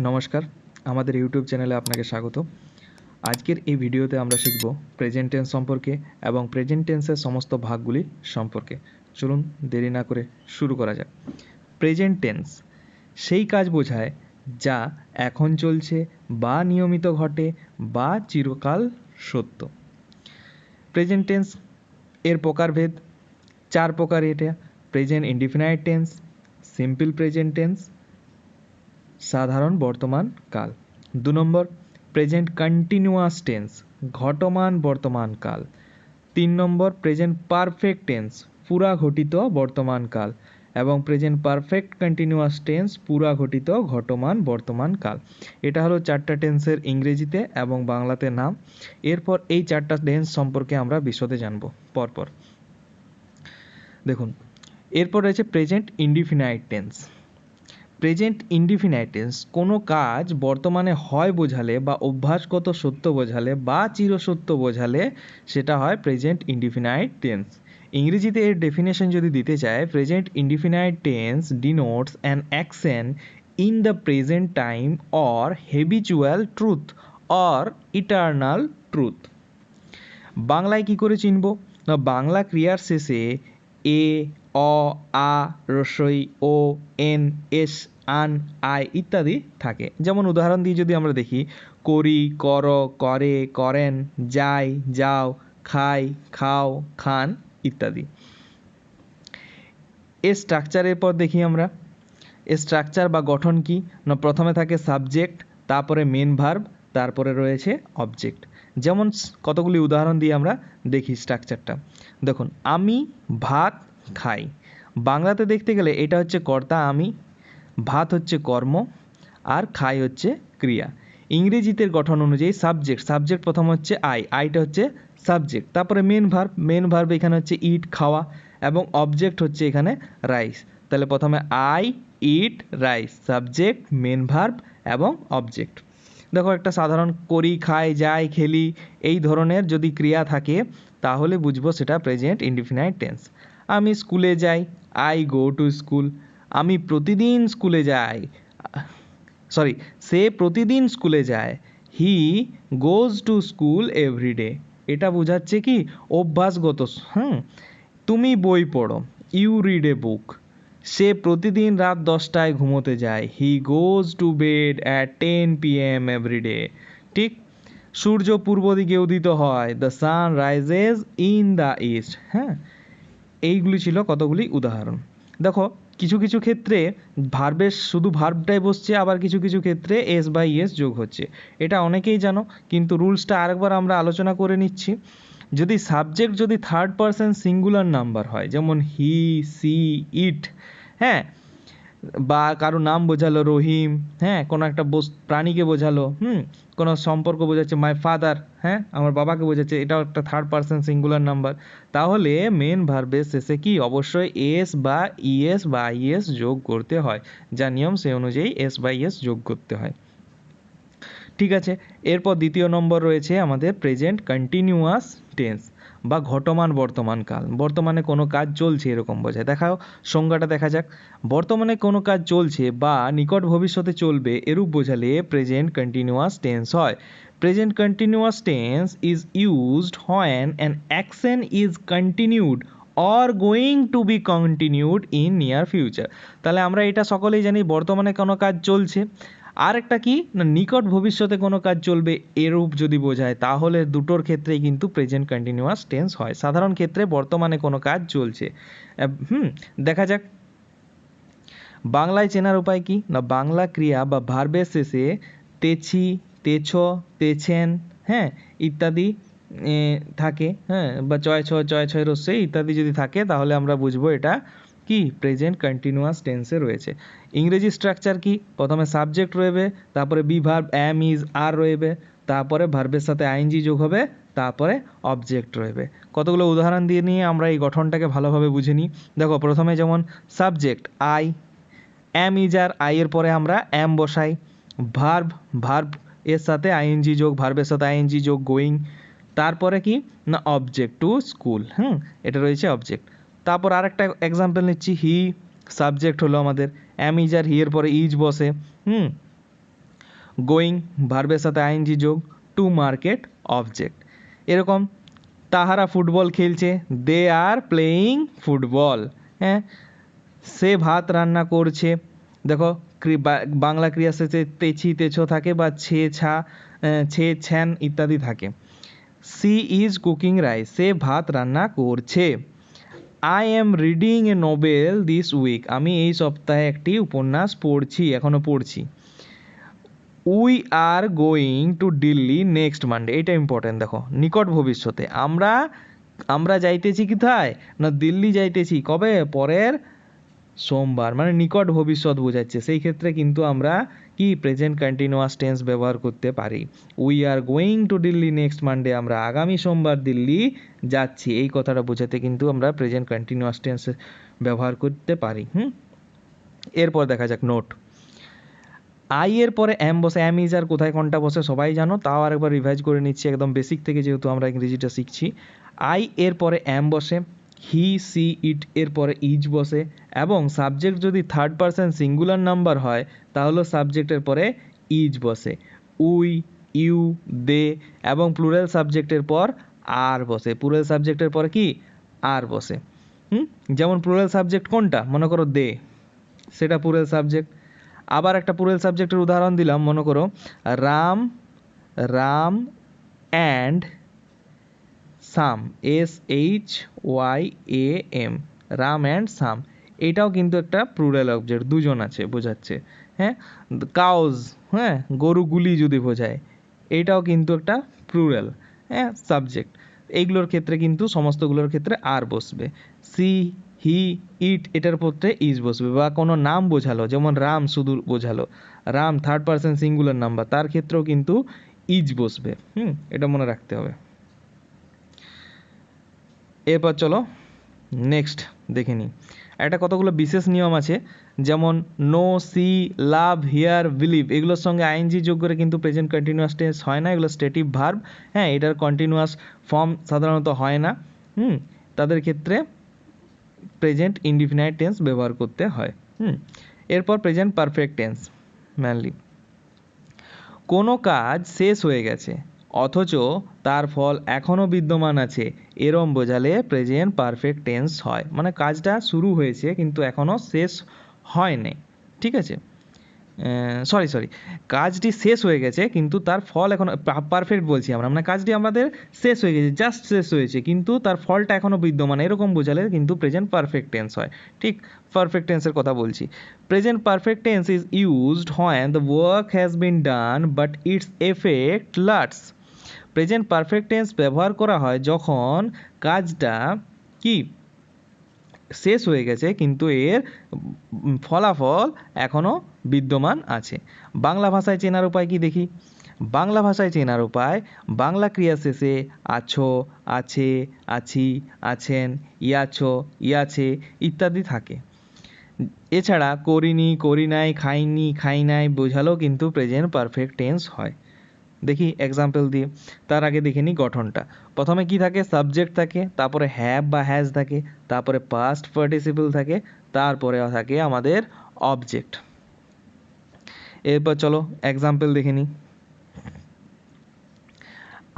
নমস্কার, আমাদের ইউটিউব চ্যানেলে আপনাকে স্বাগত। আজকের এই ভিডিওতে আমরা শিখব প্রেজেন্ট টেন্স সম্পর্কে এবং প্রেজেন্ট টেন্সের সমস্ত ভাগগুলি সম্পর্কে। চলুন দেরি না করে শুরু করা যাক। প্রেজেন্ট টেন্স সেই কাজ বোঝায় যা এখন চলছে বা নিয়মিত ঘটে বা চিরকাল সত্য। প্রেজেন্ট টেন্স এর প্রকারভেদ 4 প্রকার। এটা present indefinite tense, simple present tense, সাধারণ বর্তমান কাল। 2 নম্বর প্রেজেন্ট কন্টিনিউয়াস টেন্স, ঘটমান বর্তমান কাল। 3 নম্বর প্রেজেন্ট পারফেক্ট টেন্স, পুরা ঘটিত বর্তমান কাল। এবং প্রেজেন্ট পারফেক্ট কন্টিনিউয়াস টেন্স, পুরা ঘটিত ঘটমান বর্তমান কাল। এটা হলো 4টা টেন্সের ইংরেজিতে এবং বাংলাতে নাম। এরপর এই 4টা টেন্স সম্পর্কে আমরা বিশদে জানব পরপর। দেখুন, এরপর রয়েছে present indefinite tense. Present indefinite tense কোনো কাজ বর্তমানে হয় বোঝালে বা অভ্যাসগত সত্য বোঝালে বা চিরসত্য বোঝালে সেটা হয় প্রেজেন্ট ইনডিফিনাইট টেন্স। ইংরেজিতে এর ডেফিনেশন যদি দিতে চায়, present indefinite tense denotes an action in the present time or habitual truth or eternal truth. বাংলায় কি করে চিনব না, বাংলা ক্রিয়ার শেষে এ, অ, আ, রসই, ও, এন, এস, আন, আই ইত্যাদি থাকে। যেমন উদাহরণ দিয়ে যদি আমরা দেখি, করি, কর, করে, করেন, যাই, যাও, খাই, খাও, খান ইত্যাদি। এর স্ট্রাকচারের পর দেখি আমরা এর স্ট্রাকচার বা গঠন কি না, প্রথমে থাকে সাবজেক্ট, তারপরে মেন ভার্ব, তারপরে রয়েছে অবজেক্ট। যেমন কতগুলি উদাহরণ দিয়ে আমরা দেখি স্ট্রাকচারটা। দেখুন, আমি ভাত খাই। বাংলাতে দেখতে গেলে এটা হচ্ছে কর্তা আমি, ভাত হচ্ছে কর্ম, আর খাই হচ্ছে ক্রিয়া। ইংরেজিতে গঠন অনুযায়ী সাবজেক্ট প্রথম হচ্ছে আইটা হচ্ছে সাবজেক্ট, তারপরে মেন ভার্ব এখানে হচ্ছে ইট খাওয়া, এবং অবজেক্ট হচ্ছে এখানে রাইস। তাহলে প্রথমে I eat rice, subject, main verb এবং অবজেক্ট। দেখো, একটা সাধারণ করি, খাই, যাই, খেলি এই ধরনের যদি ক্রিয়া থাকে তাহলে বুঝবো সেটা প্রেজেন্ট ইনডিফিনাইট টেন্স। আমি স্কুলে যাই, আই গো টু স্কুল। আমি প্রতিদিন স্কুলে যাই, সে প্রতিদিন স্কুলে যায়, he goes to school everyday. এটা বোঝাচ্ছে কি অভ্যাসগত। তুমি বই পড়ো, ইউ রিড এ বুক। সে প্রতিদিন রাত 10টায় ঘুমোতে যায়, he goes to bed at 10 PM everyday. ঠিক, সূর্য পূর্ব দিকে উদিত হয়, the sun rises in the east. এইগুলি ছিল কতগুলি উদাহরণ। দেখো, কিছু কিছু ক্ষেত্রে ভার্বের শুধু ভার্বটাই বসছে, আবার কিছু কিছু ক্ষেত্রে এস বাই এস যোগ হচ্ছে। এটা অনেকেই জানো, কিন্তু রুলসটা আরেকবার আমরা আলোচনা করে নিচ্ছি। যদি সাবজেক্ট যদি থার্ড পারসন সিঙ্গুলার নাম্বার হয়, যেমন হি, সি, ইট, বা কারো নাম বোঝালো রহিম, কোনো একটা প্রাণীকে বোঝালো, কোনো সম্পর্ক বোঝাচ্ছে মাই ফাদার, আমার বাবাকে বোঝাচ্ছে, এটাও একটা থার্ড পারসন সিঙ্গুলার নাম্বার। তাহলে মেন ভার্বের শেষে কি অবশ্যই এস বা ইএস বা আইএস যোগ করতে হয়, যা নিয়ম সে অনুযায়ী এস বা ইএস যোগ করতে হয়। ঠিক আছে, এরপর দ্বিতীয় নম্বর রয়েছে আমাদের প্রেজেন্ট কন্টিনিউয়াস টেন্স বা ঘটমান বর্তমান কাল। বর্তমানে কোনো কাজ চলছে এরকম বোঝায়। দেখাও সংজ্ঞাটা দেখা যাক। বর্তমানে কোনো কাজ চলছে বা নিকট ভবিষ্যতে চলবে এরূপ বোঝালে প্রেজেন্ট কন্টিনিউয়াস টেন্স হয়। Present continuous tense is used when an action is continued or going to be continued in near future. তাহলে আমরা এটা সকলেই জানি, বর্তমানে কোনো কাজ চলছে। আর একটা কি না, নিকট ভবিষ্যতে কোনো কাজ চলবে এরূপ যদি বোঝায়, তাহলে দুটোর ক্ষেত্রেই কিন্তু প্রেজেন্ট কন্টিনিউয়াস টেন্স হয়। সাধারণ ক্ষেত্রে বর্তমানে কোনো কাজ চলছে। দেখা যাক বাংলায় চেনার উপায় কি না, বাংলা ক্রিয়া বা ভার্বের শেষে তেছি, তেছ, তেছেন ইত্যাদি থাকে, বা চয় ছয় রস্যই ইত্যাদি যদি থাকে তাহলে আমরা বুঝবো এটা কি প্রেজেন্ট কন্টিনিউয়াস টেন্সে রয়েছে। ইংরেজি স্ট্রাকচার কি, প্রথমে সাবজেক্ট রয়েবে, তারপরে বি ভার্ব অ্যাম ইজ আর রয়েবে, তারপরে ভার্বের সাথে আইএনজি যোগ হবে, তারপরে অবজেক্ট রয়েবে। কতগুলো উদাহরণ দিয়ে নিয়ে আমরা এই গঠনটাকে ভালোভাবে বুঝে নিই। দেখো, প্রথমে যেমন subject I, am is are, I এর পরে আমরা অ্যাম বসাই। ভার্ব এর সাথে আইএনজি যোগ, ভার্বের সাথে আইএনজি যোগ, গোয়িং। তারপরে কি না অবজেক্ট টু স্কুল, এটা রয়েছে অবজেক্ট। তারপর আরেকটা এক্সাম্পল নিচ্ছি, হি সাবজেক্ট হলো আমাদের, অ্যাম ইজ আর, হি এর পরে ইজ বসে, গোয়িং ভার্বের সাথে আইএনজি যোগ, টু মার্কেট অবজেক্ট। এরকম তাহারা ফুটবল খেলছে, দে আর প্লেয়িং ফুটবল। হ্যাঁ, সে ভাত রান্না করছে, দেখো বাংলা ক্রিয়া শেষে তেছি তেছো থাকে বা ছে ছা ছে ছ্যান ইত্যাদি থাকে। সি ইজ কুকিং রাইস, সে ভাত রান্না করছে। I am reading a novel this week, আমি এই সপ্তাহে একটি উপন্যাস পড়ছি, এখনো পড়ছি। We are going to Delhi next Monday, এটা ইম্পর্টেন্ট, দেখো নিকট ভবিষ্যতে আমরা যাইতেছি কোথায় না দিল্লি যাইতেছি, কবে? পরের সোমবার, মানে নিকট ভবিষ্যৎ বোঝাচ্ছে। সেই ক্ষেত্রে কিন্তু আমরা কি প্রেজেন্ট কন্টিনিউয়াস টেন্স ব্যবহার করতে পারি। We are going to Delhi next Monday, আমরা আগামী সোমবার দিল্লি যাচ্ছি, এই কথাটা বোঝাতে কিন্তু আমরা প্রেজেন্ট কন্টিনিউয়াস টেন্স ব্যবহার করতে পারি। এরপর দেখা যাক নোট। আই এর পরে এম বসে, এম ইজ আর কোথায় কোনটা বসে সবাই জানো, তাও আরেকবার রিভাইজ করে নিচ্ছি একদম বেসিক থেকে, যেহেতু আমরা ইংরেজিটা শিখছি। আই এর পরে এম বসে, হি সি ইট এর পরে ইজ বসে, এবং সাবজেক্ট যদি থার্ড পারসন সিঙ্গুলার নাম্বার হয় তাহলে সাবজেক্টের পরে ইজ বসে। উই, ইউ, দে, এবং প্লুরাল সাবজেক্টের পর আর বসে। প্লুরাল সাবজেক্টের পরে কি আর বসে। যেমন প্লুরাল সাবজেক্ট কোনটা, মনে করো দে, সেটা প্লুরাল সাবজেক্ট। আবার একটা প্লুরাল সাবজেক্টের উদাহরণ দিলাম, মনে করো Ram and some, SHYAM, Ram and some, এটাও কিন্তু একটা প্লুরাল অবজেক্ট, দুজন আছে বোঝাচ্ছে। হ্যাঁ, কাউজ, হ্যাঁ গরুগুলি যদি বোঝায়, এটাও কিন্তু একটা প্লুরাল সাবজেক্ট। এইগুলোর ক্ষেত্রে কিন্তু সমস্তগুলোর ক্ষেত্রে আর বসবে। সি, হি, ইট এটার পরে ইজ বসবে। বা কোনো নাম বোঝালো, যেমন রাম শুধু বোঝালো, Ram third person singular number, তার ক্ষেত্রেও কিন্তু ইজ বসবে। এটা মনে রাখতে হবে। এরপর চলো নেক্সট দেখে নিই। একটা কতগুলো বিশেষ নিয়ম আছে, যেমন know, see, love, hear, believe, এগুলোর সঙ্গে আইএনজি যোগ করে কিন্তু প্রেজেন্ট কন্টিনিউয়াস টেন্স হয় না, এগুলো স্টেটিভ ভার্ব। হ্যাঁ, এটার কন্টিনিউয়াস ফর্ম সাধারণত হয় না, তাদের ক্ষেত্রে প্রেজেন্ট ইনডিফিনাইট টেন্স ব্যবহার করতে হয়। এরপর প্রেজেন্ট পারফেক্ট টেন্স মেনলি, কোনো কাজ শেষ হয়ে গেছে অথচ তার ফল এখনও বিদ্যমান আছে, এরম বোঝালে প্রেজেন্ট পারফেক্ট টেন্স হয়। মানে কাজটা শুরু হয়েছে কিন্তু এখনও শেষ হয়নি, ঠিক আছে। সরি, কাজটি শেষ হয়ে গেছে কিন্তু তার ফল এখনো পারফেক্ট বলছি আমরা, মানে কাজটি আমাদের শেষ হয়ে গেছে, জাস্ট শেষ হয়েছে কিন্তু তার ফলটা এখনো বিদ্যমান, এরকম বোঝালে কিন্তু প্রেজেন্ট পারফেক্ট টেন্স হয়। ঠিক পারফেক্ট টেন্সের কথা বলছি। Present perfect tense is used when the work has been done but its effect lasts. Present perfect tense ব্যবহার করা হয় যখন কাজটা কি শেষ হয়ে গেছে কিন্তু এর ফলাফল এখনও বিদ্যমান আছে। বাংলা ভাষায় চেনার উপায় কি দেখি। বাংলা ভাষায় চেনার উপায়, বাংলা ক্রিয়া শেষে আছো, আছে, আছি, আছেন, ইয়াছো, ইয়াছে ইত্যাদি থাকে। এছাড়া করিনি, করি নাই, খাইনি, খাই নাই বোঝালেও কিন্তু প্রেজেন্ট পারফেক্ট টেন্স হয়। দেখি এক্সাম্পল দিয়ে। তার আগে দেখে নিই গঠনটা। প্রথমে কি থাকে, সাবজেক্ট থাকে, তারপরে হ্যাভ বা হ্যাজ থাকে, তারপরে পাস্ট পার্টিসিপল থাকে, তারপরে থাকে আমাদের অবজেক্ট। এরপর চলো এক্সাম্পল দেখে নিই।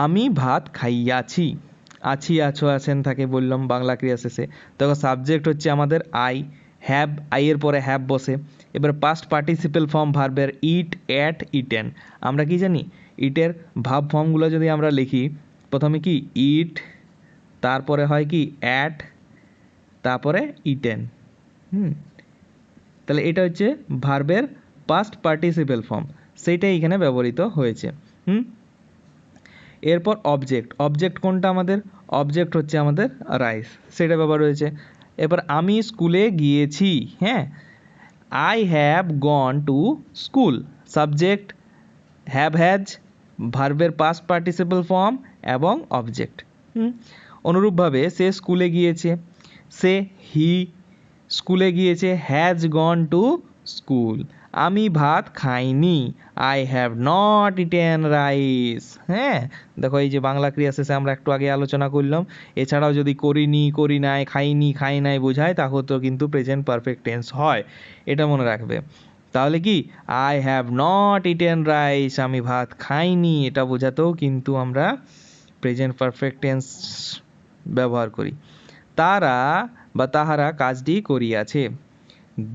আমি ভাত খাইয়াছি, আছি, আছো, আছেন থাকে বললাম বাংলা ক্রিয়া শেষে। দেখো সাবজেক্ট হচ্ছে আমাদের আই, হ্যাভ, আই এর পরে হ্যাভ বসে। এবার পাস্ট পার্টিসিপেল ফর্ম ভার্বের ইট, অ্যাট, ইটেন। আমরা কি জানি, ইটের ভাব ফর্মগুলো যদি আমরা লিখি, প্রথমে কি ইট, তারপরে হয় কি অ্যাট, তারপরে ইটেন। তাহলে এটা হচ্ছে ভার্বের পাস্ট পার্টিসিপেল ফর্ম, সেইটাই এখানে ব্যবহৃত হয়েছে। এরপর অবজেক্ট, অবজেক্ট কোনটা আমাদের, অবজেক্ট হচ্ছে আমাদের রাইস, সেটা ব্যবহার হয়েছে। এবার আমি স্কুলে গিয়েছি, হ্যাঁ, I have gone to school, subject, have, has, ভার্বের পাস্ট পার্টিসিপল ফর্ম এবং অবজেক্ট। অনুরূপভাবে সে স্কুলে গিয়েছে, সে, হি স্কুলে গিয়েছে, হ্যাজ গন টু স্কুল। আমি ভাত খাইনি, I have not eaten rice. হ্যাঁ, দেখো এই যে বাংলা ক্রিয়া শেষে আমরা একটু আগে আলোচনা করলাম। এছাড়াও যদি করিনি, করি নাই, খাইনি, খাই নাই বোঝায় তাহলে তো কিন্তু প্রেজেন্ট পারফেক্ট টেন্স হয়, এটা মনে রাখবে। তাহলে কি I have not eaten rice, আমি ভাত খাইনি, এটা বোঝাতেও কিন্তু আমরা প্রেজেন্ট পারফেক্ট টেন্স ব্যবহার করি। তারা বা তাহারা কাজটি করিয়াছে,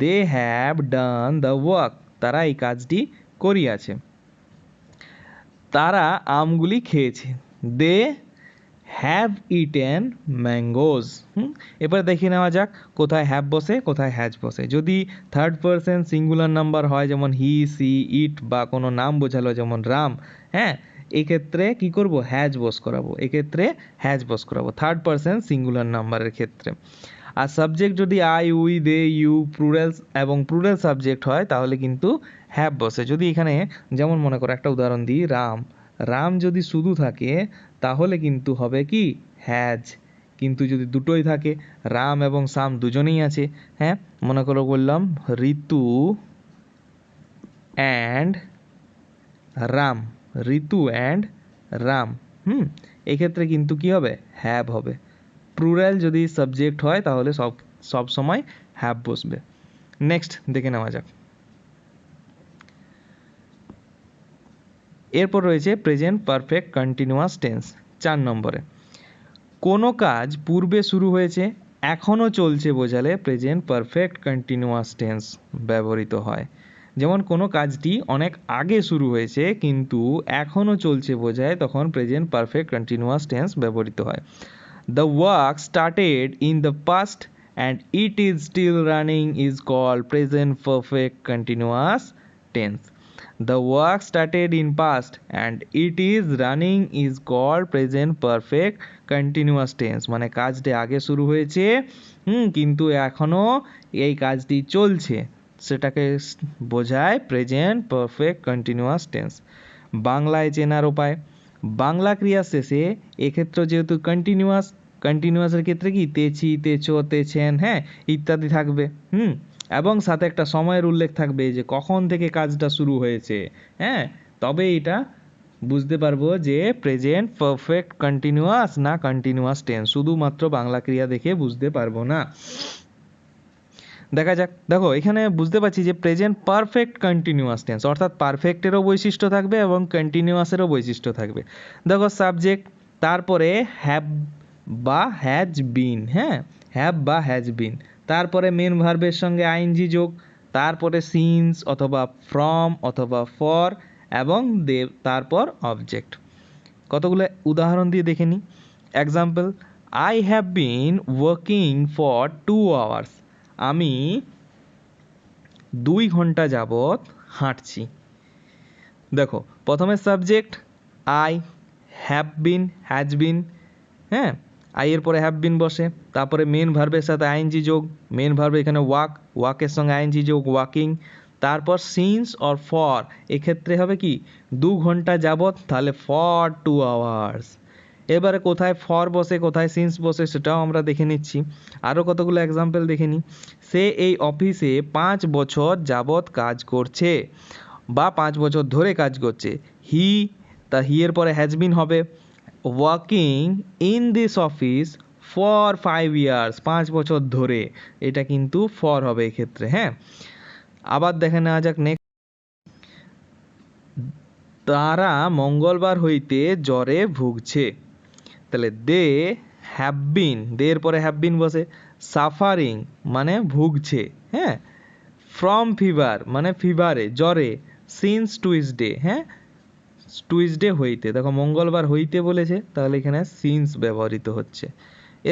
they have done the work, তারা এই কাজটি করিয়াছে। তারা আমগুলি খেয়েছে, দে হ্যাভ ইটেন ম্যাঙ্গোজ। এবার দেখে নেওয়া যাক কোথায় হ্যাভ বসে কোথায় হ্যাজ বসে। যদি থার্ড পারসন সিঙ্গুলার নাম্বার হয়, যেমন হি, সি, ইট, বা কোনো নাম বোঝালো যেমন রাম, হ্যাঁ, এক্ষেত্রে কি করব, হ্যাজ বস করাবো, এক্ষেত্রে হ্যাজ বস করাবো থার্ড পারসন সিঙ্গুলার নাম্বারের ক্ষেত্রে। আর সাবজেক্ট যদি I, we, they, you, plural এবং প্লুরাল সাবজেক্ট হয় তাহলে কিন্তু হ্যাভ বসে। যদি এখানে যেমন মনে করো একটা উদাহরণ দিই, রাম, রাম যদি শুধু থাকে তাহলে কিন্তু হবে কি হ্যাজ। কিন্তু যদি দুটোই থাকে, রাম এবং শ্যাম দুজনেই আছে, হ্যাঁ, মনে করো বললাম ঋতু অ্যান্ড রাম, ঋতু অ্যান্ড রাম, এক্ষেত্রে কিন্তু কি হবে, হ্যাভ হবে। প্লুরাল যদি সাবজেক্ট হয় তাহলে সব সময় হ্যাভ বসবে। নেক্সট দেখে নেওয়া যাক। এরপর রয়েছে প্রেজেন্ট পারফেক্ট কন্টিনিউয়াস টেন্স 4 নম্বরে। কোনো কাজ পূর্বে শুরু হয়েছে এখনও চলছে বোঝালে প্রেজেন্ট পারফেক্ট কন্টিনিউয়াস টেন্স ব্যবহৃত হয়। যেমন কোনো কাজটি অনেক আগে শুরু হয়েছে কিন্তু এখনও চলছে বোঝায়, তখন প্রেজেন্ট পারফেক্ট কন্টিনিউয়াস টেন্স ব্যবহৃত হয়। The work started in the past and it is still running is called present perfect continuous tense. The work started in past and it is running is called present perfect continuous tense. মানে কাজটি আগে শুরু হয়েছে কিন্তু এখনো এই কাজটি চলছে, সেটাকে বোঝায় প্রেজেন্ট পারফেক্ট কন্টিনিউয়াস টেন্স। বাংলায় চেনার উপায়, বাংলা ক্রিয়া শেষে এক্ষেত্রে যেহেতু কন্টিনিউয়াসের ক্ষেত্রে কি তেছি, তেছো, তেছেন, হ্যাঁ, ইত্যাদি থাকবে, এবং সাথে একটা সময়ের উল্লেখ থাকবে যে কখন থেকে কাজটা শুরু হয়েছে, হ্যাঁ, তবে এটা বুঝতে পারবো যে প্রেজেন্ট পারফেক্ট কন্টিনিউয়াস না কন্টিনিউয়াস টেন্স, শুধুমাত্র বাংলা ক্রিয়া দেখে বুঝতে পারবো না। দেখা যাক, দেখো এখানে বুঝতে পারছি যে প্রেজেন্ট পারফেক্ট কন্টিনিউয়াস টেন্স অর্থাৎ পারফেক্টেরও বৈশিষ্ট্য থাকবে এবং কন্টিনিউয়াসেরও বৈশিষ্ট্য থাকবে। দেখো সাবজেক্ট, তারপরে হ্যাভ বা হ্যাজ বিন, হ্যাঁ, হ্যাভ বা হ্যাজ বিন, তারপরে মেন ভার্বের সঙ্গে আইএনজি যোগ, তারপরে সিন্স অথবা ফ্রম অথবা ফর এবং তারপর অবজেক্ট। কতগুলো উদাহরণ দিয়ে দেখে নিই। Example, I have been working for 2 hours, আমি 2 ঘন্টা যাবৎ হাঁটছি। দেখো প্রথমে subject I, have been, has been, হ্যাঁ, আই এর পরে হ্যাভ বিন বসে, তারপরে মেন ভার্বের সাথে আইএনজি যোগ, মেন ভার্বে এখানে ওয়াক, ওয়াকের সঙ্গে আইএনজি যোগ ওয়াকিং, তারপর সিন্স অর ফর, এক্ষেত্রে হবে কি 2 ঘন্টা যাবৎ, তাহলে ফর 2 hours। এবারে কোথায় ফর বসে কোথায় সিন্স বসে সেটাও আমরা দেখে নিচ্ছি। আরও কতগুলো এক্সাম্পল দেখে নিই। সে এই অফিসে 5 বছর যাবৎ কাজ করছে বা 5 বছর ধরে কাজ করছে। হি, তা হি এর পরে হ্যাজ বিন হবে। Working in this office for 5 years, 5 বছর ধরে, এটা কিন্তু ফর হবে এক্ষেত্রে, হ্যাঁ। আবার দেখে নেওয়া যাক নেক্সট। তারা মঙ্গলবার হইতে জ্বরে ভুগছে, তাহলে দে হ্যাভ বিন, দে এর পরে হ্যাভ বিন বসে, সাফারিং মানে ভুগছে, হ্যাঁ, ফ্রম ফিভার মানে ফিভারে জ্বরে, সিন্স টুইসডে, হ্যাঁ, টুইসডে হইতে, দেখো মঙ্গলবার হইতে বলেছে তাহলে এখানে সিন্স ব্যবহৃত হচ্ছে।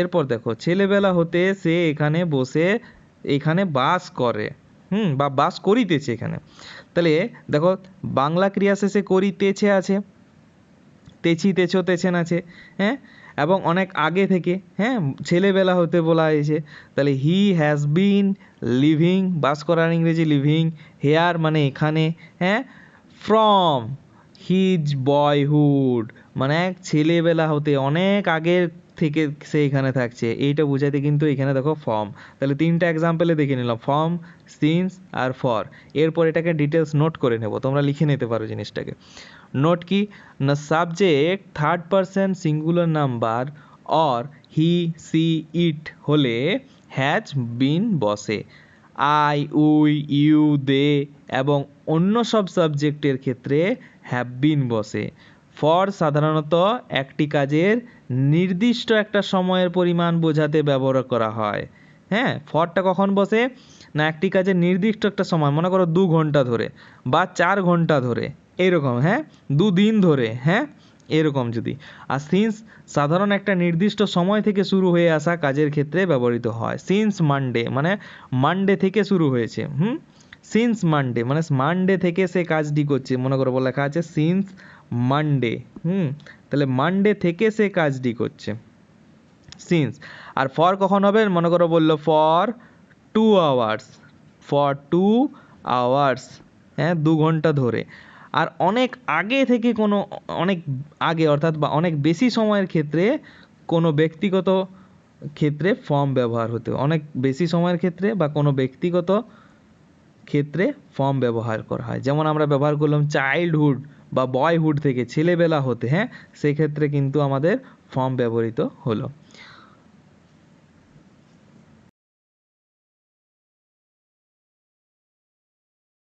এরপর দেখো ছেলেবেলা হতে সে এখানে বসে এখানে বাস করে, বা বাস করিতেছে এখানে, তাহলে দেখো বাংলা ক্রিয়া শেষে করিতেছে আছে, তেছি, তেছো, তেছেন আছে, হ্যাঁ, এবং অনেক আগে থেকে, হ্যাঁ, ছেলেবেলা হতে বলা হয়েছে, তাহলে হি হ্যাজ বিন লিভিং, বাস করার ইংরেজি লিভিং, হেয়ার মানে এখানে, হ্যাঁ, ফ্রম হিজ বয়হুড মানে ছেলেবেলা হতে অনেক আগের থেকে সে এখানে থাকছে, এইটা বোঝাতে কিন্তু এখানে দেখো ফর্ম। তাহলে 3টা এক্সাম্পলে দেখে নিলাম, ফর্ম, সিন্স আর ফর। এরপর এটাকে ডিটেলস নোট করে নেব, তোমরা লিখে নিতে পারো জিনিসটাকে। নোট কি না, subject third person singular number or he, she, it হলে হ্যাজ বিন বসে, আই, উই, ইউ, দে এবং অন্য সব সাবজেক্টের ক্ষেত্রে হ্যাভ বিন বসে। ফর সাধারণত একটি কাজের নির্দিষ্ট একটা সময়ের পরিমাণ বোঝাতে ব্যবহার করা হয়। হ্যাঁ, ফরটা কখন বসে না একটি কাজের নির্দিষ্ট একটা সময়, মনে করো 2 ঘন্টা ধরে বা 4 ঘন্টা ধরে, এরকম, হ্যাঁ, 2 দিন ধরে, হ্যাঁ, এরকম যদি। আর সিন্স সাধারণ একটা নির্দিষ্ট সময় থেকে শুরু হয়ে আসা কাজের ক্ষেত্রে ব্যবহৃত হয়। সিন্স মানডে মানে মানডে থেকে শুরু হয়েছে। সিন্স মানডে মানে মানডে থেকে সে কাজটি করছে, মনে করো বলে লেখা আছে সিন্স মানডে। তাহলে মানডে থেকে সে কাজটি করছে, সিন্স। আর ফর কখন হবে, মনে করো বললো ফর 2 আওয়ার্স, ফর 2 আওয়ার্স, হ্যাঁ, 2 ঘন্টা ধরে। আর অনেক আগে থেকে কোনো, অনেক আগে অর্থাৎ বা অনেক বেশি সময়ের ক্ষেত্রে কোনো ব্যক্তিগত ক্ষেত্রে ফর্ম ব্যবহার হতো, অনেক বেশি সময়ের ক্ষেত্রে বা কোনো ব্যক্তিগত ক্ষেত্রে ফর্ম ব্যবহার করা হয়। যেমন আমরা ব্যবহার করলাম চাইল্ডহুড বা বয়হুড থেকে, ছেলেবেলা হতে, হ্যাঁ, সেক্ষেত্রে কিন্তু আমাদের ফর্ম ব্যবহৃত হলো।